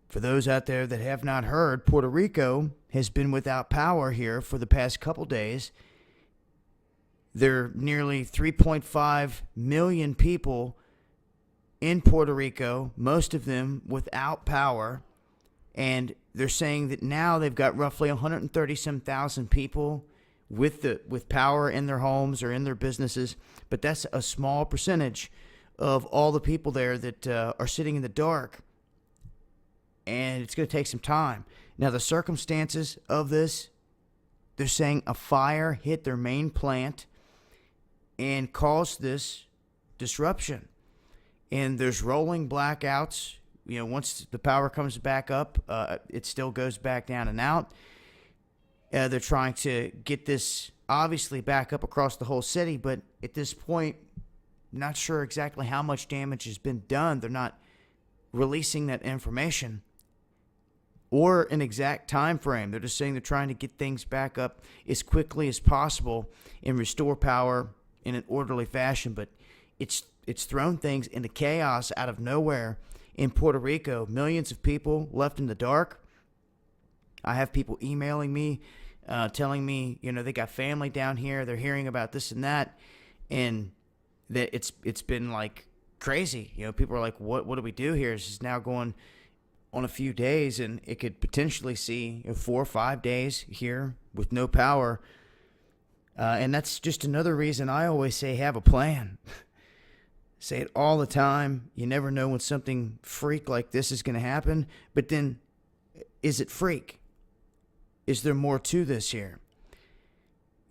For those out there that have not heard, Puerto Rico has been without power here for the past couple days. There are nearly 3.5 million people in Puerto Rico, most of them without power. And they're saying that now they've got roughly 130-some thousand people with power in their homes or in their businesses. But that's a small percentage of all the people there that are sitting in the dark. And it's going to take some time. Now, the circumstances of this, they're saying a fire hit their main plant and caused this disruption. And there's rolling blackouts. You know, once the power comes back up, it still goes back down and out. They're trying to get this obviously back up across the whole city, but at this point, not sure exactly how much damage has been done. They're not releasing that information or an exact time frame. They're just saying they're trying to get things back up as quickly as possible and restore power in an orderly fashion. But it's thrown things into chaos out of nowhere in Puerto Rico. Millions of people left in the dark. I have people emailing me, telling me, you know, they got family down here. They're hearing about this and that, and that it's been like crazy. You know, people are like, what do we do here? This is now going on a few days, and it could potentially see 4 or 5 days here with no power. And that's just another reason I always say have a plan. Say it all the time. You never know when something freak like this is going to happen. But then, is it freak? Is there more to this here?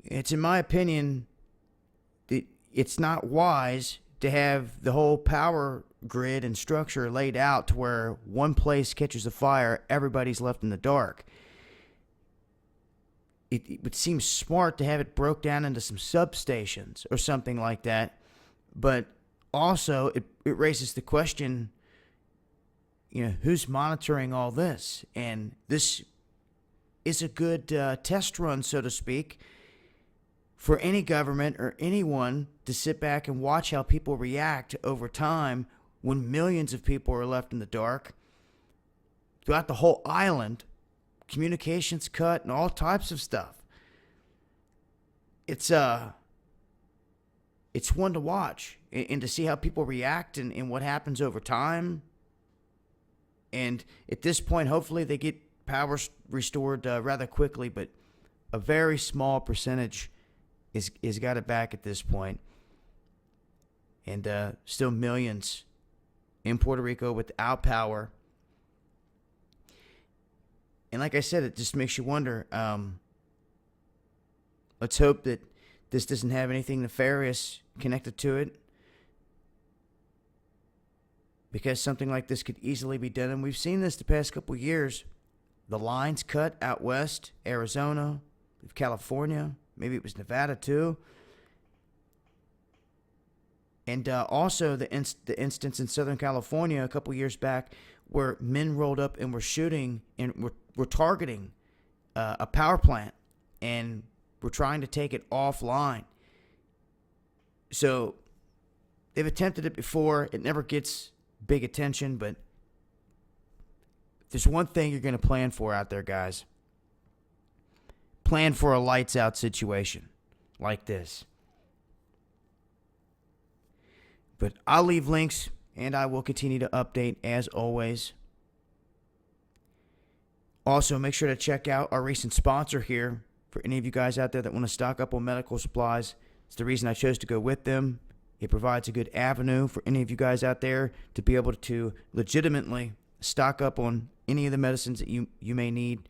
It's, in my opinion, it's not wise to have the whole power grid and structure laid out to where one place catches a fire, everybody's left in the dark. It would seem smart to have it broke down into some substations or something like that. But also, it raises the question, you know, who's monitoring all this? And this is a good test run, so to speak, for any government or anyone to sit back and watch how people react over time when millions of people are left in the dark. Throughout the whole island, communications cut and all types of stuff. It's one to watch and to see how people react and what happens over time. And at this point, hopefully they get power restored rather quickly, but a very small percentage is got it back at this point. And still millions in Puerto Rico without power. And like I said, it just makes you wonder. Let's hope that this doesn't have anything nefarious connected to it, because something like this could easily be done. And we've seen this the past couple of years. The lines cut out west, Arizona, California, maybe it was Nevada too. And also the instance in Southern California a couple years back where men rolled up and were shooting and were targeting a power plant and were trying to take it offline. So they've attempted it before. It never gets big attention, but there's one thing you're going to plan for out there, guys. Plan for a lights out situation like this. But I'll leave links, and I will continue to update as always. Also, make sure to check out our recent sponsor here for any of you guys out there that want to stock up on medical supplies. It's the reason I chose to go with them. It provides a good avenue for any of you guys out there to be able to legitimately stock up on any of the medicines that you may need,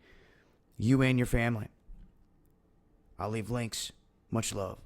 you and your family. I'll leave links. Much love.